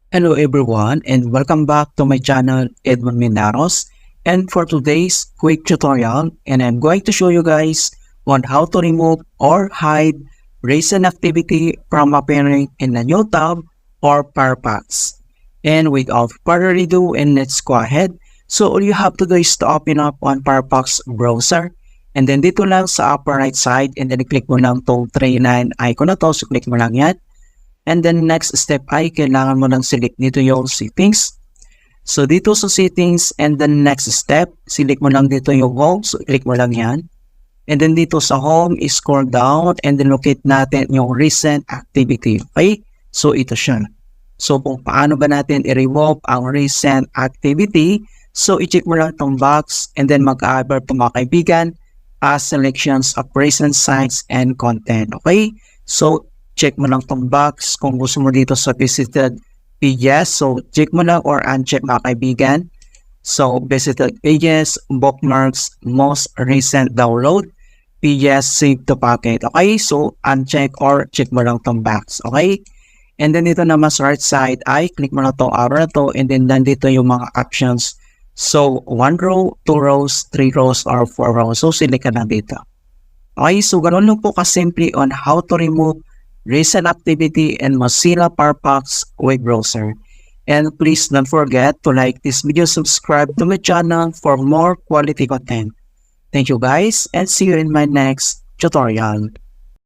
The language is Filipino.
Hello everyone and welcome back to my channel Edmund Mindaros, and for today's quick tutorial and I'm going to show you guys on how to remove or hide recent activity from appearing in a new tab or Firefox. And without further ado, and let's go ahead. So all you have to do is to open up on Firefox browser, and then dito lang sa upper right side, and then click mo lang tong three line icon na to, so click mo lang yan. And then next step ay kailangan mo lang select dito yung settings. So dito sa settings, and then next step, select mo lang dito yung home. So click mo lang yan. And then dito sa home, scroll down and then locate natin yung recent activity. Okay? So ito siya. So kung paano ba natin i-remove ang recent activity, so i-check mo lang itong box and then mag-aabot po mga kaibigan as selections of recent sites and content. Okay? So check mo lang tong box kung gusto mo dito sa visited pages. So, check mo lang or uncheck mga kaibigan. So, visited pages, bookmarks, most recent download, pages, save to packet. Okay? So, uncheck or check mo lang tong box. Okay? And then dito naman sa right side ay click mo lang tong arrow na to and then nandito yung mga options. So, 1 row, 2 rows, 3 rows, or 4 rows. So, select ka lang dito. Okay? So, ganoon lang po kasimple on how to remove recent activity in Mozilla Firefox web browser. And please don't forget to like this video, subscribe to my channel for more quality content. Thank you guys and see you in my next tutorial.